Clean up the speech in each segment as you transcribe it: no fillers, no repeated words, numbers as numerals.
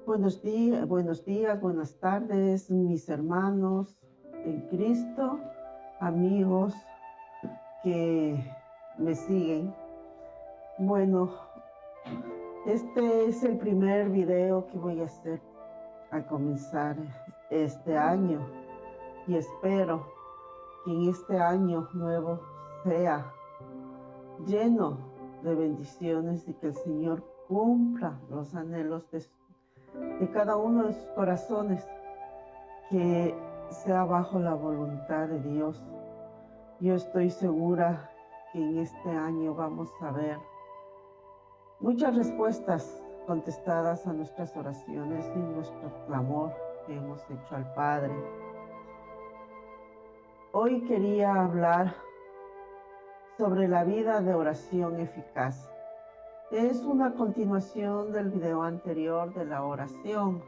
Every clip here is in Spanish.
buenos días, buenas tardes, mis hermanos en Cristo, amigos que me siguen. Bueno, este es el primer video que voy a hacer al comenzar este año y espero que en este año nuevo sea lleno de bendiciones y que el Señor cumpla los anhelos de cada uno de sus corazones, que sea bajo la voluntad de Dios. Yo estoy segura que en este año vamos a ver muchas respuestas contestadas a nuestras oraciones y nuestro clamor que hemos hecho al Padre. Hoy quería hablar sobre la vida de oración eficaz. Es una continuación del video anterior de la oración,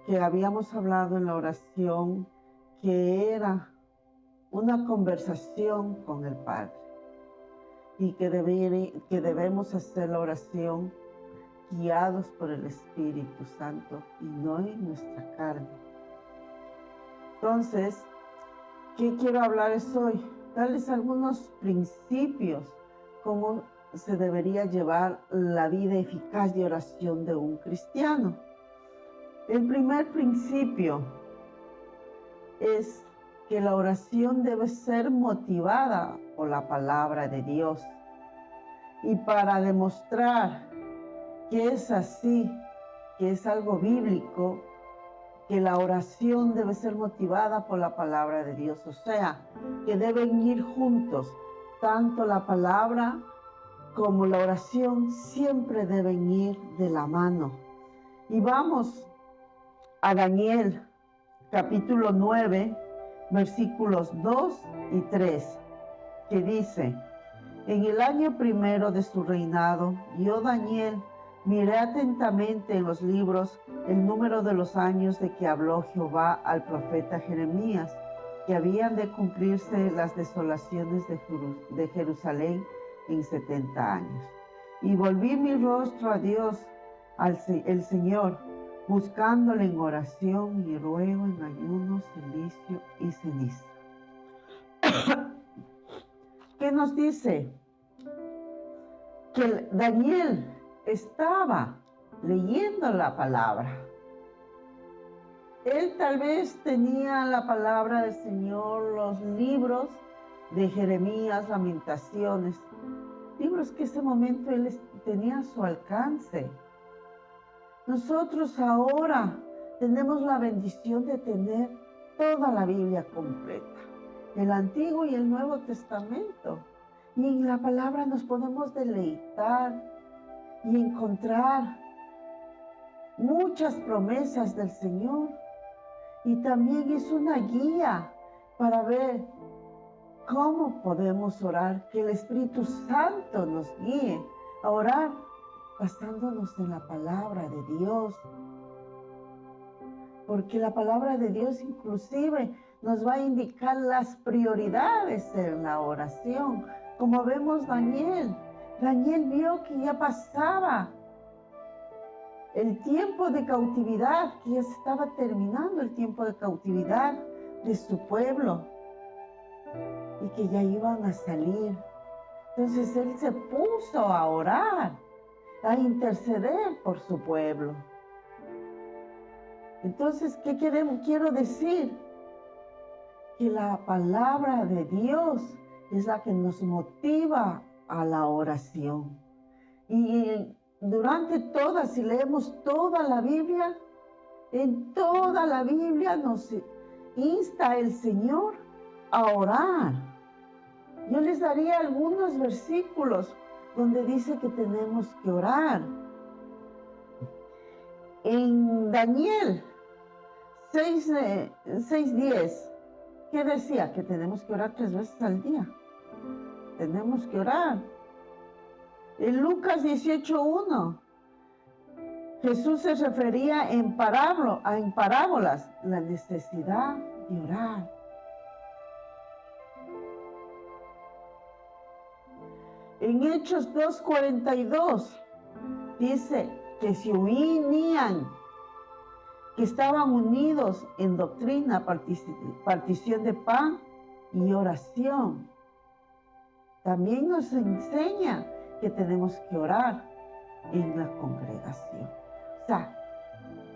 que habíamos hablado en la oración que era una conversación con el Padre y que debemos hacer la oración guiados por el Espíritu Santo y no en nuestra carne. Entonces, ¿qué quiero hablarles hoy? Darles algunos principios, cómo se debería llevar la vida eficaz de oración de un cristiano. El primer principio es que la oración debe ser motivada por la palabra de Dios. Y para demostrar que es así, que es algo bíblico, que la oración debe ser motivada por la palabra de Dios, o sea, que deben ir juntos, tanto la palabra como la oración siempre deben ir de la mano. Y vamos a Daniel, capítulo 9, versículos 2 y 3, que dice: en el año primero de su reinado, yo, Daniel, miré atentamente en los libros el número de los años de que habló Jehová al profeta Jeremías, que habían de cumplirse las desolaciones de Jerusalén en 70 años. Y volví mi rostro a Dios, el Señor, buscándole en oración y ruego, en ayuno, cilicio y ceniza. ¿Qué nos dice? Que Daniel estaba leyendo la palabra. Él tal vez tenía la palabra del Señor, los libros de Jeremías, Lamentaciones, libros que en ese momento él tenía a su alcance. Nosotros ahora tenemos la bendición de tener toda la Biblia completa, el Antiguo y el Nuevo Testamento. Y en la palabra nos podemos deleitar y encontrar muchas promesas del Señor. Y también es una guía para ver cómo podemos orar, que el Espíritu Santo nos guíe a orar basándonos en la palabra de Dios. Porque la palabra de Dios inclusive nos va a indicar las prioridades en la oración. Como vemos Daniel vio que ya pasaba el tiempo de cautividad, que ya se estaba terminando el tiempo de cautividad de su pueblo y que ya iban a salir. Entonces él se puso a orar, a interceder por su pueblo. Entonces, ¿qué quiero decir? Que la palabra de Dios es la que nos motiva a la oración. Y durante toda, si leemos toda la Biblia, en toda la Biblia nos insta el Señor a orar. Yo les daría algunos versículos donde dice que tenemos que orar. En Daniel 6:10, ¿qué decía? Que tenemos que orar 3 veces al día. Tenemos que orar. En Lucas 18:1, Jesús se refería en parábolas la necesidad de orar. En Hechos 2:42 dice que se unían que estaban unidos en doctrina, partición de pan y oración. También nos enseña que tenemos que orar en la congregación. O sea,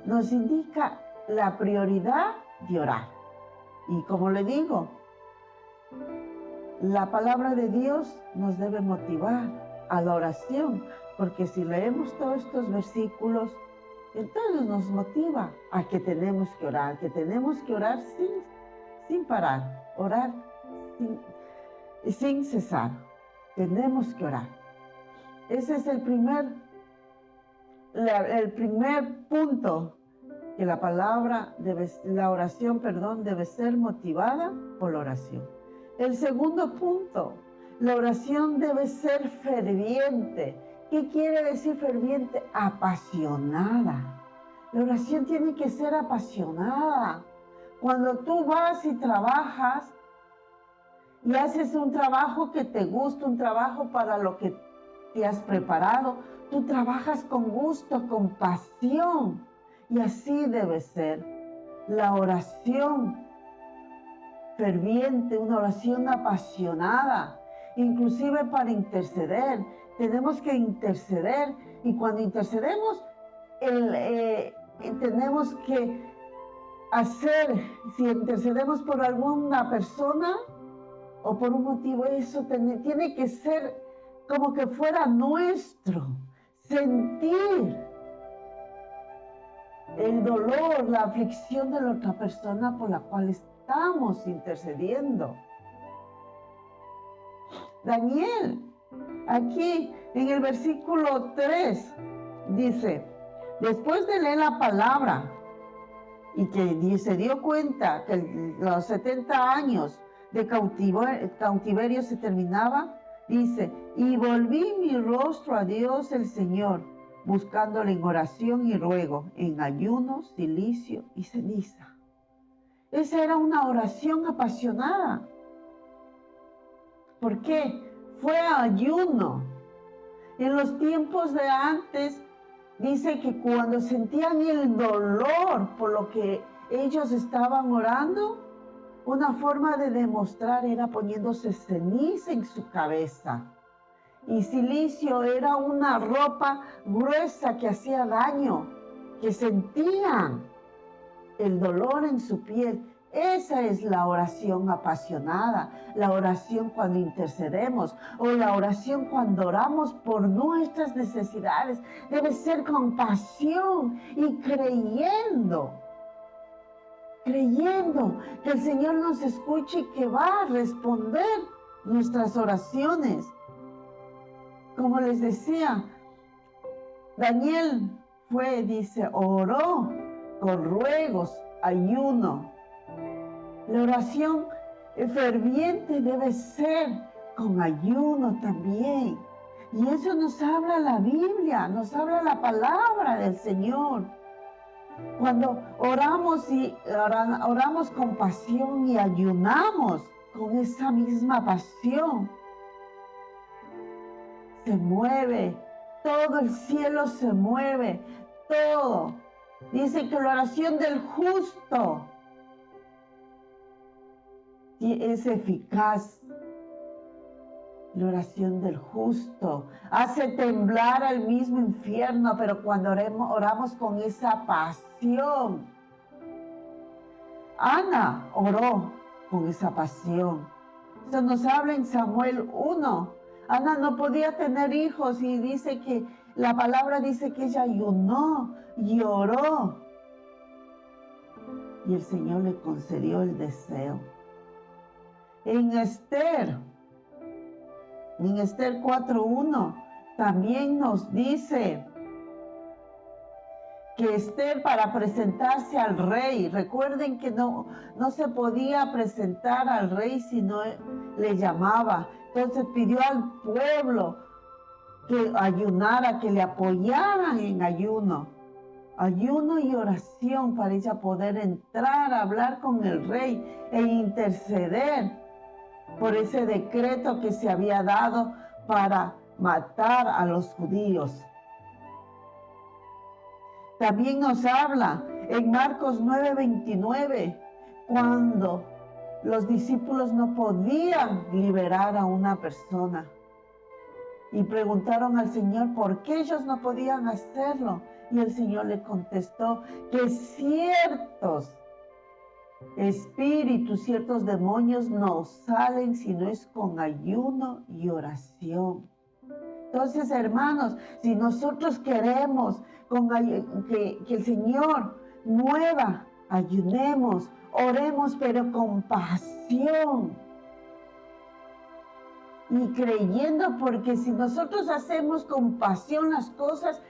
nos indica la prioridad de orar. Y como le digo, la palabra de Dios nos debe motivar a la oración, porque si leemos todos estos versículos, entonces nos motiva a que tenemos que orar sin parar, orar sin cesar. Tenemos que orar. Ese es el primer punto, que la oración debe ser motivada por la oración. El segundo punto, la oración debe ser ferviente. ¿Qué quiere decir ferviente? Apasionada. La oración tiene que ser apasionada. Cuando tú vas y trabajas y haces un trabajo que te gusta, un trabajo para lo que te has preparado, tú trabajas con gusto, con pasión. Y así debe ser la oración ferviente, una oración apasionada, inclusive para interceder. Tenemos que interceder, y cuando intercedemos, tenemos que si intercedemos por alguna persona o por un motivo, eso tiene que ser como que fuera nuestro, sentir el dolor, la aflicción de la otra persona por la cual estamos intercediendo. Daniel, aquí en el versículo 3, dice, después de leer la palabra y que se dio cuenta que los 70 años de cautiverio se terminaba, dice, y volví mi rostro a Dios el Señor, buscándole en oración y ruego, en ayuno, cilicio y ceniza. Esa era una oración apasionada. ¿Por qué? Fue ayuno. En los tiempos de antes, dice que cuando sentían el dolor por lo que ellos estaban orando, una forma de demostrar era poniéndose ceniza en su cabeza. Y cilicio era una ropa gruesa que hacía daño, que sentían el dolor en su piel. Esa es la oración apasionada, la oración cuando intercedemos o la oración cuando oramos por nuestras necesidades. Debe ser con pasión y creyendo que el Señor nos escuche y que va a responder nuestras oraciones. Como les decía, Daniel oró con ruegos, ayuno. La oración ferviente debe ser con ayuno también. Y eso nos habla la Biblia, nos habla la palabra del Señor. Cuando oramos con pasión y ayunamos con esa misma pasión, se mueve, todo el cielo se mueve, todo. Dice que la oración del justo es eficaz. La oración del justo hace temblar al mismo infierno, pero cuando oramos con esa pasión. Ana oró con esa pasión. Eso nos habla en Samuel 1. Ana no podía tener hijos y dice que la palabra dice que ella ayunó y oró. Y el Señor le concedió el deseo. En Esther 4:1 también nos dice que Esther, para presentarse al rey, recuerden que no se podía presentar al rey si no le llamaba. Entonces pidió al pueblo que ayunara, que le apoyaran en ayuno y oración para ella poder entrar a hablar con el rey e interceder por ese decreto que se había dado para matar a los judíos. También nos habla En Marcos 9:29, cuando los discípulos no podían liberar a una persona y preguntaron al Señor por qué ellos no podían hacerlo. Y el Señor le contestó que ciertos espíritus, ciertos demonios no salen si no es con ayuno y oración. Entonces, hermanos, si nosotros queremos que el Señor mueva, ayunemos, oremos, pero con pasión y creyendo, porque si nosotros hacemos con pasión las cosas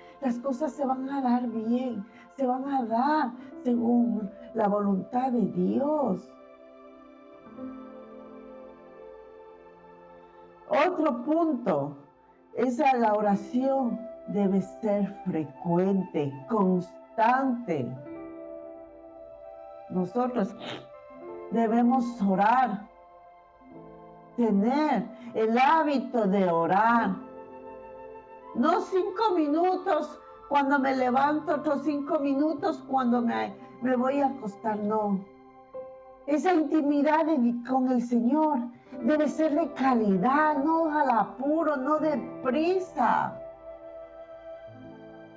se van a dar bien, se van a dar según la voluntad de Dios. Otro punto es que la oración debe ser frecuente, constante. Nosotros debemos orar, tener el hábito de orar. No 5 minutos cuando me levanto, otros 5 minutos cuando me voy a acostar, no. Esa intimidad con el Señor debe ser de calidad, no al apuro, no de prisa.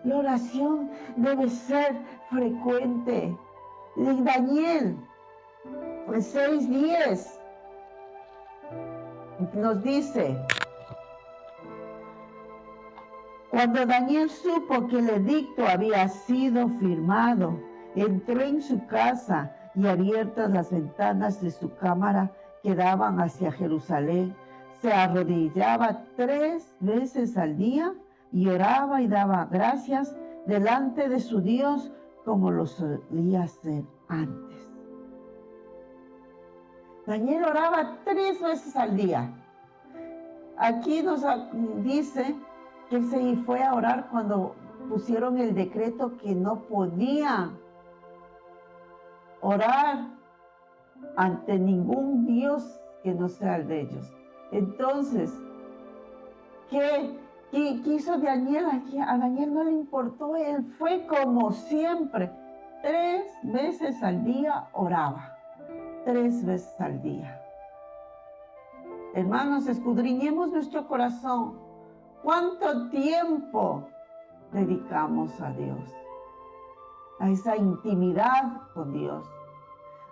La oración debe ser frecuente. En Daniel 6:10 nos dice: cuando Daniel supo que el edicto había sido firmado, entró en su casa y abiertas las ventanas de su cámara que daban hacia Jerusalén, se arrodillaba 3 veces al día y oraba y daba gracias delante de su Dios como lo solía hacer antes. Daniel oraba 3 veces al día. Aquí nos dice que él se fue a orar cuando pusieron el decreto que no podía orar ante ningún Dios que no sea el de ellos. Entonces, ¿qué hizo Daniel aquí? A Daniel no le importó, él fue como siempre. 3 veces al día oraba. 3 veces al día. Hermanos, escudriñemos nuestro corazón. ¿Cuánto tiempo dedicamos a Dios? A esa intimidad con Dios.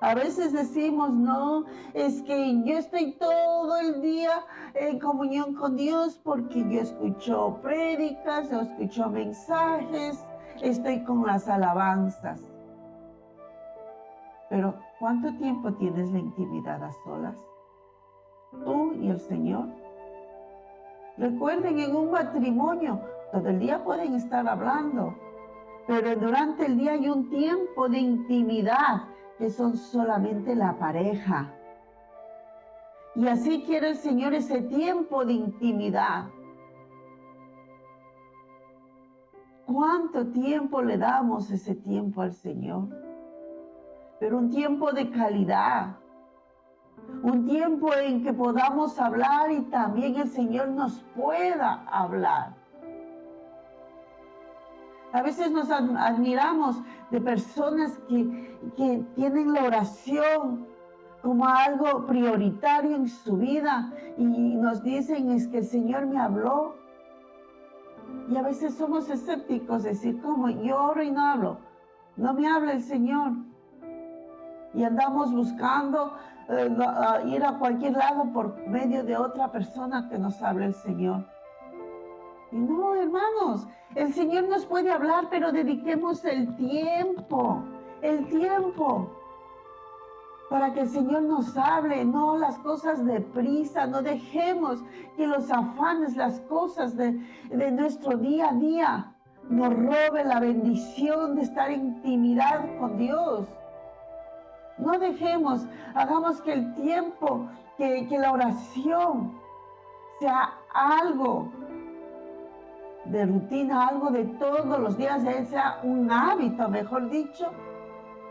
A veces decimos, no, es que yo estoy todo el día en comunión con Dios porque yo escucho prédicas, yo escucho mensajes, estoy con las alabanzas. Pero, ¿cuánto tiempo tienes la intimidad a solas? Tú y el Señor. Recuerden, en un matrimonio, todo el día pueden estar hablando, pero durante el día hay un tiempo de intimidad que son solamente la pareja. Y así quiere el Señor ese tiempo de intimidad. ¿Cuánto tiempo le damos ese tiempo al Señor? Pero un tiempo de calidad. Un tiempo en que podamos hablar y también el Señor nos pueda hablar. A veces nos admiramos de personas que tienen la oración como algo prioritario en su vida y nos dicen, es que el Señor me habló. Y a veces somos escépticos, decir, ¿cómo? Yo oro y no hablo. No me habla el Señor. Y andamos buscando ir a cualquier lado por medio de otra persona que nos hable el Señor. Y no, hermanos, el Señor nos puede hablar, pero dediquemos el tiempo para que el Señor nos hable, no las cosas deprisa, no dejemos que los afanes, las cosas de nuestro día a día nos robe la bendición de estar en intimidad con Dios. No dejemos, hagamos que el tiempo, que la oración sea algo de rutina, algo de todos los días, sea un hábito, mejor dicho,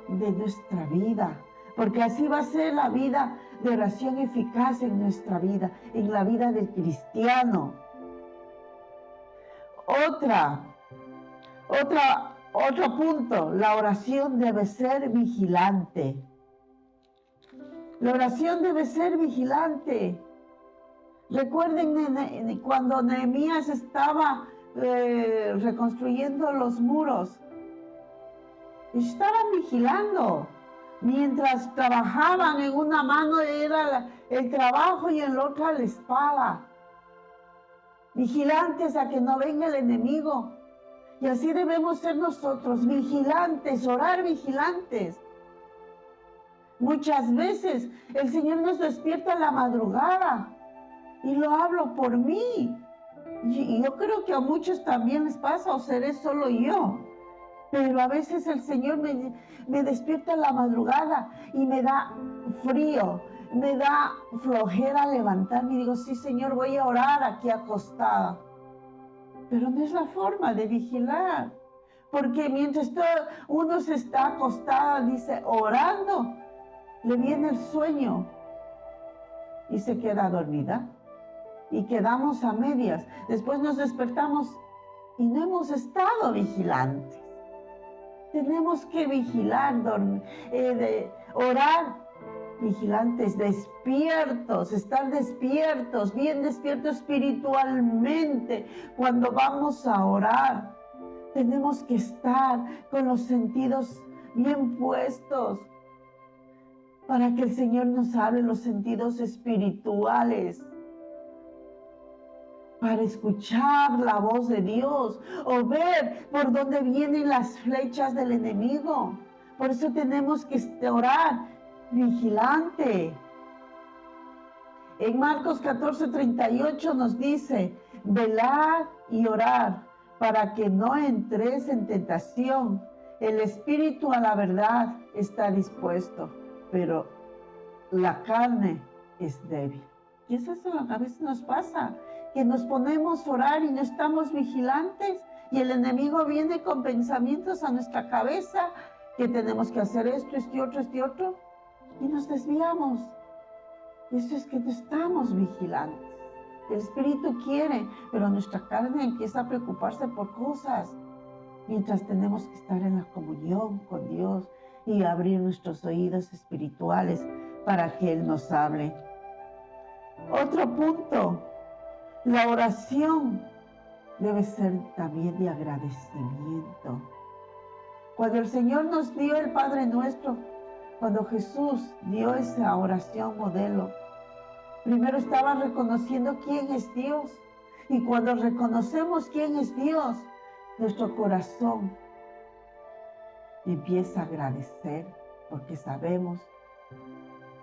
de nuestra vida. Porque así va a ser la vida de oración eficaz en nuestra vida, en la vida del cristiano. Otra Otro punto, la oración debe ser vigilante. La oración debe ser vigilante. Recuerden cuando Nehemías estaba reconstruyendo los muros. Estaban vigilando. Mientras trabajaban, en una mano era el trabajo y en la otra la espada. Vigilantes a que no venga el enemigo. Y así debemos ser nosotros, vigilantes, orar vigilantes. Muchas veces el Señor nos despierta a la madrugada. Y lo hablo por mí. Y yo creo que a muchos también les pasa, o seré solo yo. Pero a veces el Señor me despierta a la madrugada y me da frío, me da flojera levantarme y digo, sí, Señor, voy a orar aquí acostada. Pero no es la forma de vigilar. Porque mientras uno se está acostada, dice, orando, le viene el sueño y se queda dormida. Y quedamos a medias. Después nos despertamos y no hemos estado vigilantes. Tenemos que vigilar, orar vigilantes, despiertos, estar despiertos, bien despiertos espiritualmente. Cuando vamos a orar, tenemos que estar con los sentidos bien puestos para que el Señor nos hable los sentidos espirituales, para escuchar la voz de Dios o ver por dónde vienen las flechas del enemigo. Por eso tenemos que orar vigilante. En Marcos 14:38 nos dice, velad y orad para que no entréis en tentación. El espíritu a la verdad está dispuesto, pero la carne es débil. Y eso a veces nos pasa, que nos ponemos a orar y no estamos vigilantes y el enemigo viene con pensamientos a nuestra cabeza que tenemos que hacer esto, este otro y nos desviamos. Eso es que no estamos vigilantes. El espíritu quiere, pero nuestra carne empieza a preocuparse por cosas, mientras tenemos que estar en la comunión con Dios y abrir nuestros oídos espirituales para que Él nos hable. Otro punto, la oración debe ser también de agradecimiento. Cuando el Señor nos dio el Padre Nuestro, cuando Jesús dio esa oración modelo, primero estaba reconociendo quién es Dios. Y cuando reconocemos quién es Dios, nuestro corazón empieza a agradecer porque sabemos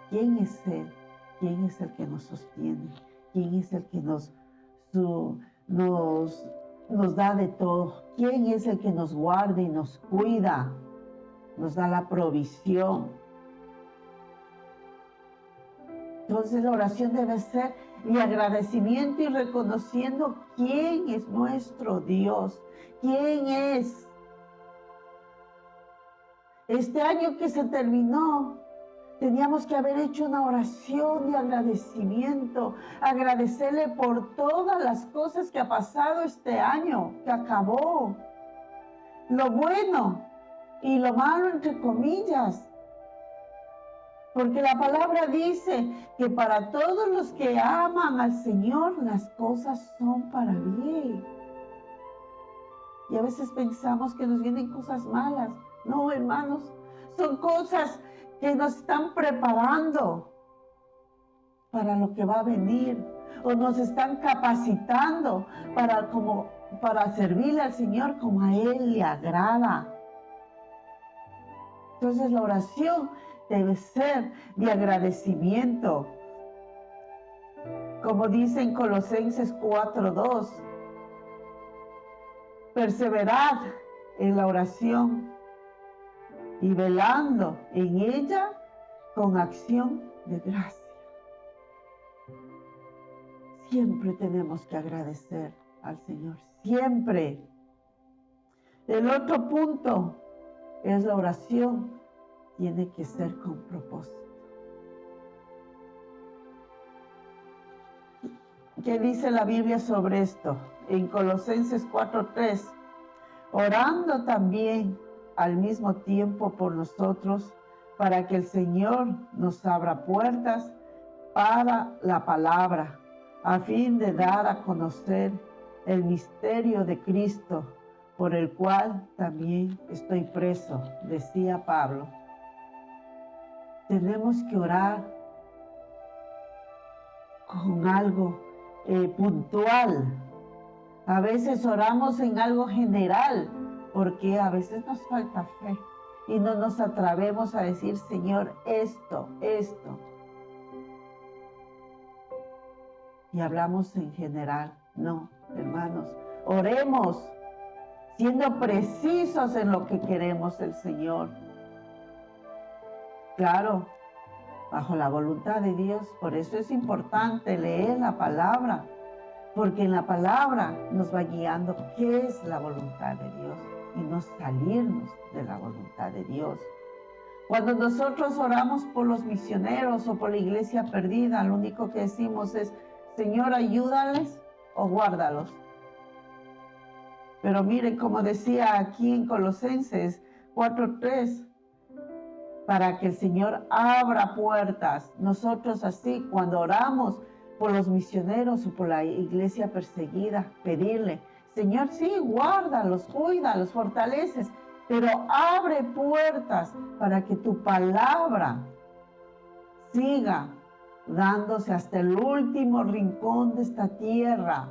quién es Él, quién es el que nos sostiene, quién es el que nos da de todo, quién es el que nos guarda y nos cuida, nos da la provisión. Entonces la oración debe ser de agradecimiento y reconociendo quién es nuestro Dios, quién es. Este año que se terminó, teníamos que haber hecho una oración de agradecimiento, agradecerle por todas las cosas que ha pasado este año, que acabó. Lo bueno y lo malo, entre comillas. Porque la palabra dice que para todos los que aman al Señor, las cosas son para bien. Y a veces pensamos que nos vienen cosas malas. No, hermanos, son cosas que nos están preparando para lo que va a venir. O nos están capacitando para servirle al Señor como a Él le agrada. Entonces la oración debe ser de agradecimiento. Como dice en Colosenses 4:2, perseverad en la oración y velando en ella con acción de gracia. Siempre tenemos que agradecer al Señor, siempre. El otro punto es la oración. Tiene que ser con propósito. ¿Qué dice la Biblia sobre esto? En Colosenses 4:3, orando también al mismo tiempo por nosotros, para que el Señor nos abra puertas para la palabra, a fin de dar a conocer el misterio de Cristo, por el cual también estoy preso, decía Pablo. Tenemos que orar con algo puntual. A veces oramos en algo general, porque a veces nos falta fe y no nos atrevemos a decir, Señor, esto. Y hablamos en general. No, hermanos, oremos siendo precisos en lo que queremos del Señor. Claro, bajo la voluntad de Dios. Por eso es importante leer la palabra, porque en la palabra nos va guiando qué es la voluntad de Dios y no salirnos de la voluntad de Dios. Cuando nosotros oramos por los misioneros o por la iglesia perdida, lo único que decimos es, Señor, ayúdales o guárdalos. Pero miren, como decía aquí en Colosenses 4:3, para que el Señor abra puertas. Nosotros así, cuando oramos por los misioneros o por la iglesia perseguida, pedirle, Señor, sí, guárdalos, cuídalos, fortaleces, pero abre puertas para que tu palabra siga dándose hasta el último rincón de esta tierra.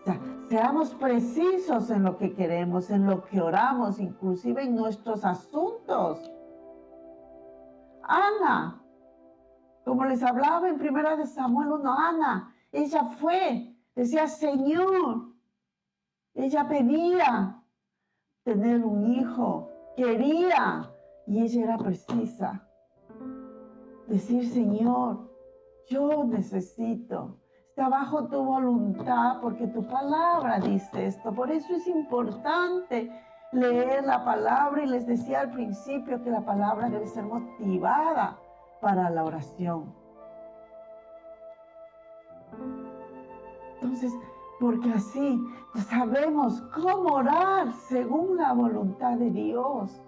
O sea, seamos precisos en lo que queremos, en lo que oramos, inclusive en nuestros asuntos. Ana, como les hablaba en 1 Samuel 1, Ana, ella fue, decía, Señor, ella pedía tener un hijo, quería, y ella era precisa. Decir, Señor, yo necesito, está bajo tu voluntad, porque tu palabra dice esto. Por eso es importante leer la palabra, y les decía al principio que la palabra debe ser motivada para la oración. Entonces, porque así sabemos cómo orar según la voluntad de Dios.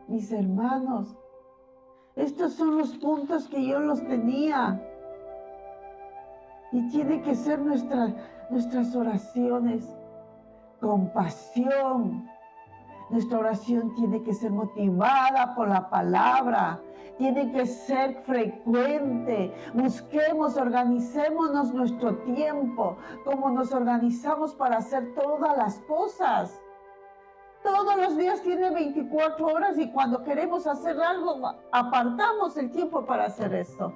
Mis hermanos, estos son los puntos que yo los tenía. Y tiene que ser nuestras oraciones con pasión. Nuestra oración tiene que ser motivada por la palabra. Tiene que ser frecuente. Busquemos, organicémonos nuestro tiempo, como nos organizamos para hacer todas las cosas. Todos los días tienen 24 horas y cuando queremos hacer algo, apartamos el tiempo para hacer esto.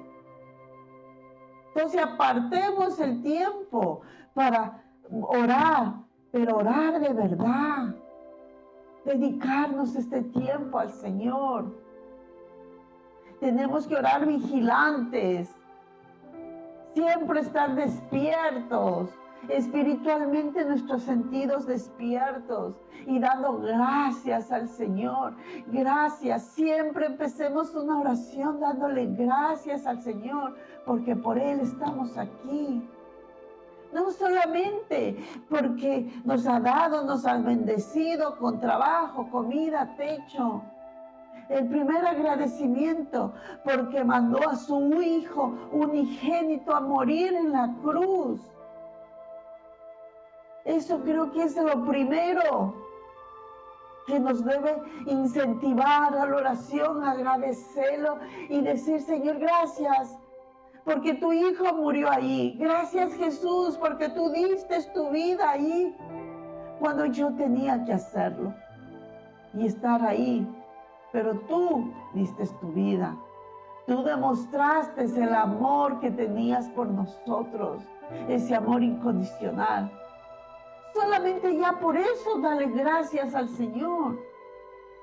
Entonces apartemos el tiempo para orar, pero orar de verdad. Dedicarnos este tiempo al Señor. Tenemos que orar vigilantes. Siempre estar despiertos. Espiritualmente nuestros sentidos despiertos y dando gracias al Señor. Gracias. Siempre empecemos una oración dándole gracias al Señor, porque por Él estamos aquí. No solamente porque nos ha dado, nos ha bendecido con trabajo, comida, techo. El primer agradecimiento porque mandó a su Hijo unigénito a morir en la cruz. Eso creo que es lo primero que nos debe incentivar a la oración, agradecerlo y decir, Señor, gracias, porque tu Hijo murió ahí. Gracias, Jesús, porque tú diste tu vida ahí cuando yo tenía que hacerlo y estar ahí. Pero tú diste tu vida. Tú demostraste el amor que tenías por nosotros, ese amor incondicional. Solamente ya por eso dale gracias al Señor.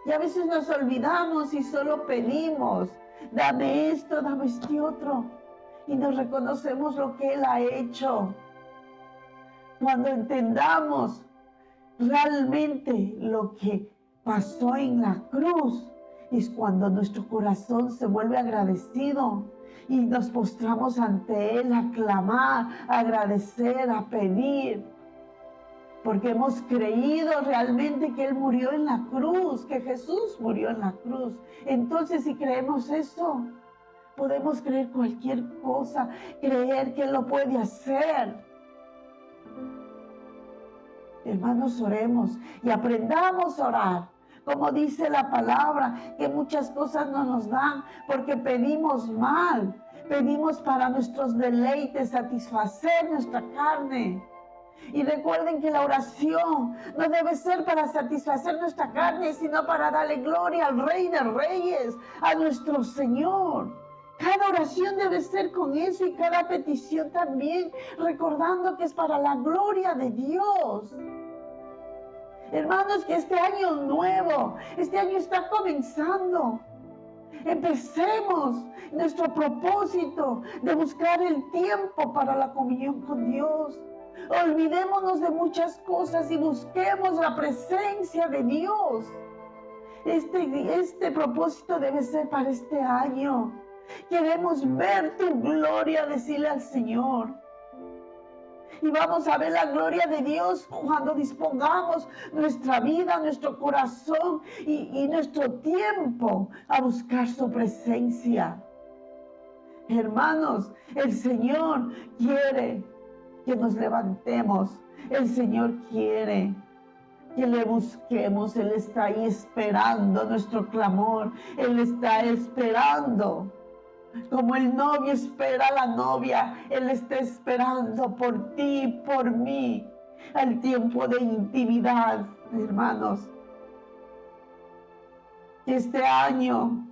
Y a veces nos olvidamos y solo pedimos, dame esto, dame este otro. Y nos reconocemos lo que Él ha hecho. Cuando entendamos realmente lo que pasó en la cruz, es cuando nuestro corazón se vuelve agradecido y nos postramos ante Él a clamar, a agradecer, a pedir. porque hemos creído realmente que Él murió en la cruz, que Jesús murió en la cruz. Entonces, si creemos eso, podemos creer cualquier cosa, creer que Él lo puede hacer. Hermanos, oremos y aprendamos a orar. Como dice la palabra, que muchas cosas no nos dan porque pedimos mal. Pedimos para nuestros deleites, satisfacer nuestra carne. Y recuerden que la oración no debe ser para satisfacer nuestra carne, sino para darle gloria al Rey de Reyes, a nuestro Señor. Cada oración debe ser con eso y cada petición también, recordando que es para la gloria de Dios. Hermanos, que este año nuevo, este año está comenzando. Empecemos nuestro propósito de buscar el tiempo para la comunión con Dios. Olvidémonos de muchas cosas y busquemos la presencia de Dios. Este propósito debe ser para este año. Queremos ver tu gloria, decirle al Señor. Y vamos a ver la gloria de Dios cuando dispongamos nuestra vida, nuestro corazón y nuestro tiempo a buscar su presencia. Hermanos, el Señor quiere que nos levantemos. El Señor quiere que le busquemos. Él está ahí esperando nuestro clamor. Él está esperando. Como el novio espera a la novia, Él está esperando por ti y por mí. Al tiempo de intimidad, hermanos. Que este año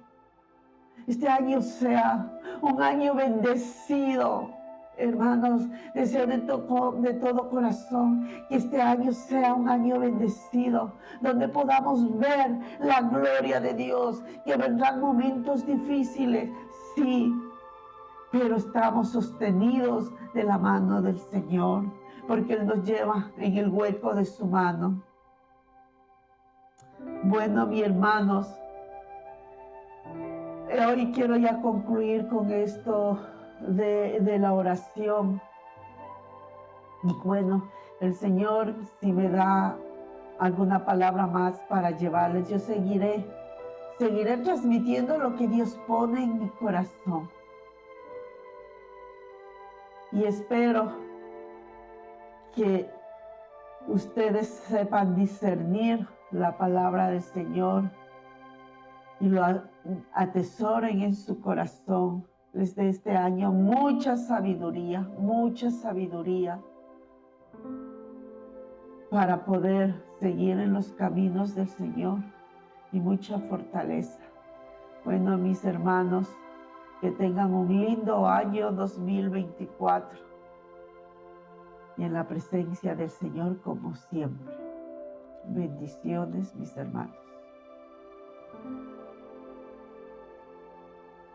sea un año bendecido. Hermanos, deseo de todo corazón que este año sea un año bendecido, donde podamos ver la gloria de Dios, que vendrán momentos difíciles, sí, pero estamos sostenidos de la mano del Señor, porque Él nos lleva en el hueco de su mano. Bueno, mis hermanos, hoy quiero ya concluir con esto de la oración. Y bueno, el Señor, si me da alguna palabra más para llevarles, yo seguiré transmitiendo lo que Dios pone en mi corazón. Y espero que ustedes sepan discernir la palabra del Señor y lo atesoren en su corazón. Les dé este año mucha sabiduría para poder seguir en los caminos del Señor y mucha fortaleza. Bueno, mis hermanos, que tengan un lindo año 2024 y en la presencia del Señor como siempre. Bendiciones, mis hermanos.